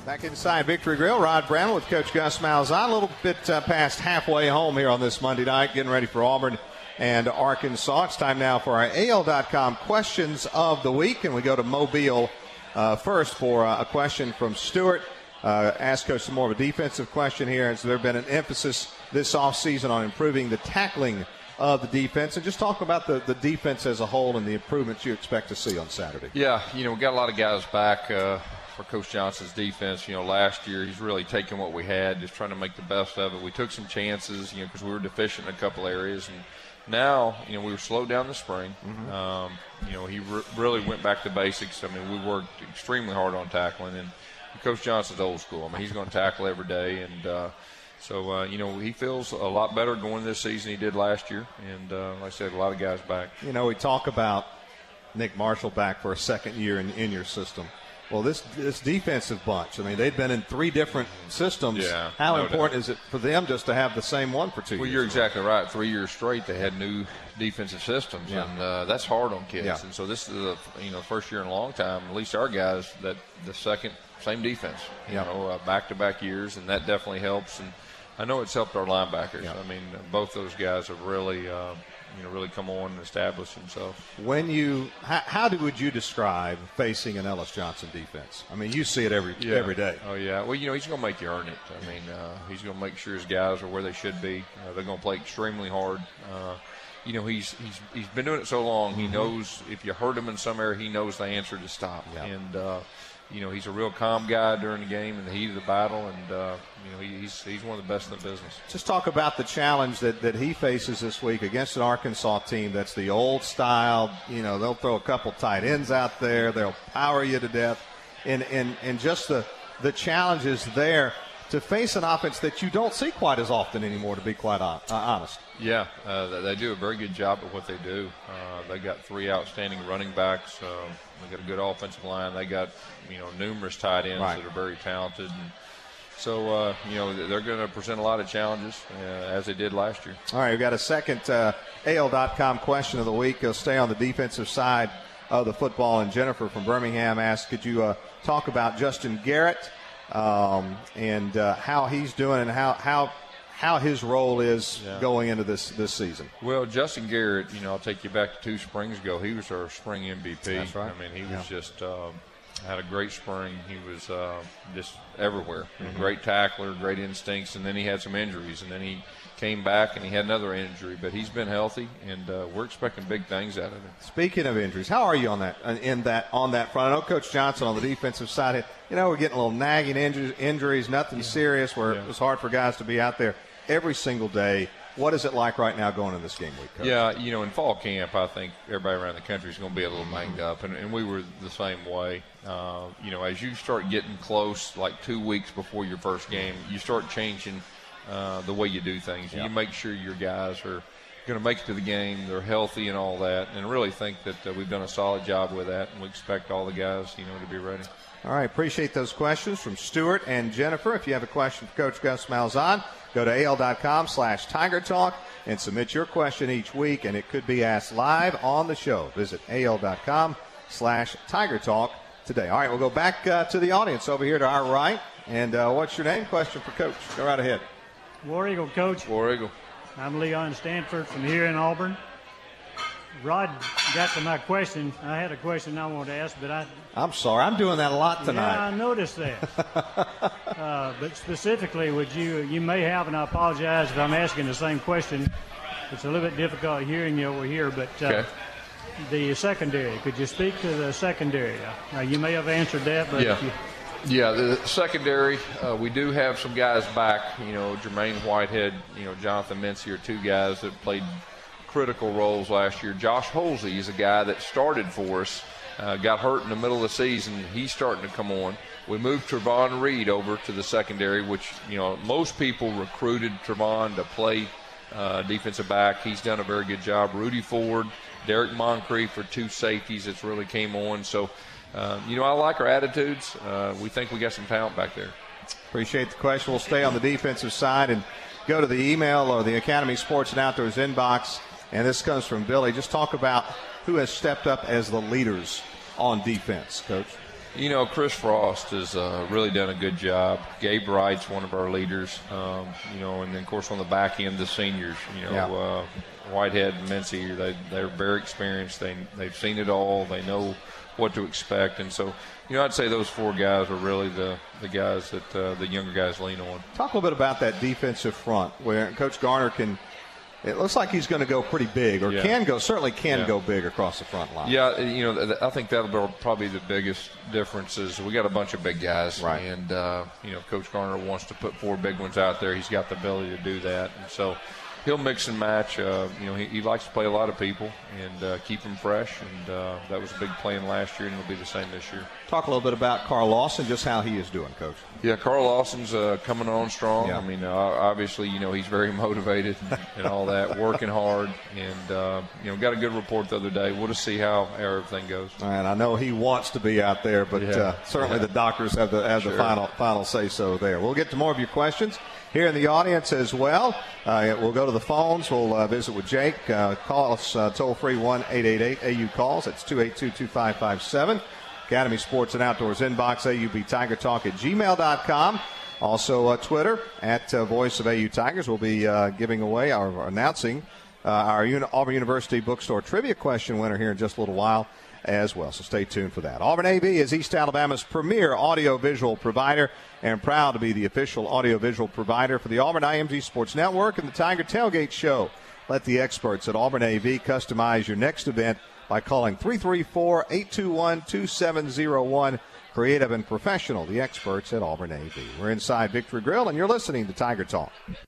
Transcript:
Back inside Victory Grill, Rod Brown with Coach Gus Malzahn. A little bit past halfway home here on this Monday night, getting ready for Auburn and Arkansas. It's time now for our AL.com questions of the week, and we go to Mobile first for a question from Stewart. Ask Coach some more of a defensive question here. Has there been an emphasis this offseason on improving the tackling of the defense? And just talk about the defense as a whole and the improvements you expect to see on Saturday. Yeah, we got a lot of guys back for Coach Johnson's defense. Last year he's really taken what we had, just trying to make the best of it. We took some chances, because we were deficient in a couple areas. And now, we were slowed down this spring. Mm-hmm. He really went back to basics. We worked extremely hard on tackling. And Coach Johnson's old school. He's going to tackle every day. And so, he feels a lot better going this season he did last year. And like I said, a lot of guys back. We talk about Nick Marshall back for a second year in your system. Well, this defensive bunch, they've been in 3 different systems. Yeah, How important is it for them just to have the same one for 2 years? Well, you're exactly right. 3 years straight, they had new defensive systems, and that's hard on kids. Yeah. And so this is the first year in a long time, at least our guys, that the second same defense. Back-to-back years, and that definitely helps. And I know it's helped our linebackers. Yeah. Both those guys have really really come on and established themselves. How would you describe facing an Ellis Johnson defense? You see it every day. Oh, yeah. Well, he's going to make you earn it. He's going to make sure his guys are where they should be. They're going to play extremely hard. He's been doing it so long. He knows if you hurt him in some area, he knows the answer to stop. Yeah. And he's a real calm guy during the game in the heat of the battle, and he's one of the best in the business. Just talk about the challenge that he faces this week against an Arkansas team that's the old style. They'll throw a couple tight ends out there. They'll power you to death, and just the challenges there to face an offense that you don't see quite as often anymore, to be quite honest. Yeah, they do a very good job at what they do. They got 3 outstanding running backs. They got a good offensive line. They got numerous tight ends that are very talented. And so they're going to present a lot of challenges as they did last year. All right, we've got a second AL.com question of the week. We'll stay on the defensive side of the football. And Jennifer from Birmingham asked, could you talk about Justin Garrett and how he's doing and how his role is going into this season? Well, Justin Garrett, I'll take you back to 2 springs ago. He was our spring MVP. That's right. He was just had a great spring. He was just everywhere. Mm-hmm. Great tackler, great instincts, and then he had some injuries, and then he came back and he had another injury. But he's been healthy, and we're expecting big things out of him. Speaking of injuries, how are you on that front? I know Coach Johnson on the defensive side, we're getting a little nagging injuries, nothing serious, where it was hard for guys to be out there every single day. What is it like right now going into this game week, Coach? Yeah, in fall camp, I think everybody around the country is going to be a little banged up, and we were the same way. As you start getting close, like 2 weeks before your first game, you start changing the way you do things. You make sure your guys are going to make it to the game, they're healthy and all that, and I really think that we've done a solid job with that, and we expect all the guys, to be ready. All right, appreciate those questions from Stuart and Jennifer. If you have a question for Coach Gus Malzahn, go to AL.com/Tiger Talk and submit your question each week, and it could be asked live on the show. Visit AL.com/Tiger Talk today. All right, we'll go back to the audience over here to our right. And what's your name? Question for Coach. Go right ahead. War Eagle, Coach. War Eagle. I'm Leon Stanford from here in Auburn. Rod got to my question. I had a question I wanted to ask, but I'm sorry. I'm doing that a lot tonight. Yeah, I noticed that. But specifically, you may have, and I apologize if I'm asking the same question. It's a little bit difficult hearing you over here, but the secondary, could you speak to the secondary? You may have answered that, but Yeah, the secondary, we do have some guys back. Jermaine Whitehead, Jonathan Mincy are 2 guys that played critical roles last year. Josh Holsey is a guy that started for us, got hurt in the middle of the season. He's starting to come on. We moved Trevon Reed over to the secondary, which, most people recruited Trevon to play defensive back. He's done a very good job. Rudy Ford, Derek Moncrief for 2 safeties that's really came on. So, I like our attitudes. We think we got some talent back there. Appreciate the question. We'll stay on the defensive side and go to the email or the Academy Sports and Outdoors inbox. And this comes from Billy. Just talk about who has stepped up as the leaders on defense, Coach. You know, Chris Frost has really done a good job. Gabe Wright's one of our leaders, you know, and then, of course, on the back end, the seniors, you know, Whitehead and Mincy, they're very experienced. They've seen it all. They know what to expect. And so, you know, I'd say those 4 guys are really the guys that the younger guys lean on. Talk a little bit about that defensive front where Coach Garner it looks like he's going to go pretty big, or can go big across the front line. Yeah, you know, I think that'll be probably the biggest difference is we got a bunch of big guys. Right. And, you know, Coach Garner wants to put 4 big ones out there. He's got the ability to do that. And so he'll mix and match. You know, he likes to play a lot of people and keep them fresh. And that was a big plan last year, and it'll be the same this year. Talk a little bit about Carl Lawson, just how he is doing, Coach. Yeah, Carl Lawson's coming on strong. Yeah. I mean, obviously, you know, he's very motivated and all that, working hard, and, you know, got a good report the other day. We'll just see how everything goes. And I know he wants to be out there, but certainly the doctors have the final say-so there. We'll get to more of your questions here in the audience as well. We'll go to the phones. We'll visit with Jake. Call us toll-free 1-888-AU-CALLS. That's 282-2557. Academy Sports and Outdoors inbox, AUBTigerTalk@gmail.com. Also Twitter @Voice of AU Tigers. We'll be announcing our Auburn University Bookstore Trivia Question winner here in just a little while as well. So stay tuned for that. Auburn AV is East Alabama's premier audiovisual provider and proud to be the official audiovisual provider for the Auburn IMG Sports Network and the Tiger Tailgate Show. Let the experts at Auburn AV customize your next event by calling 334-821-2701. Creative and professional, the experts at Auburn AV. We're inside Victory Grill, and you're listening to Tiger Talk.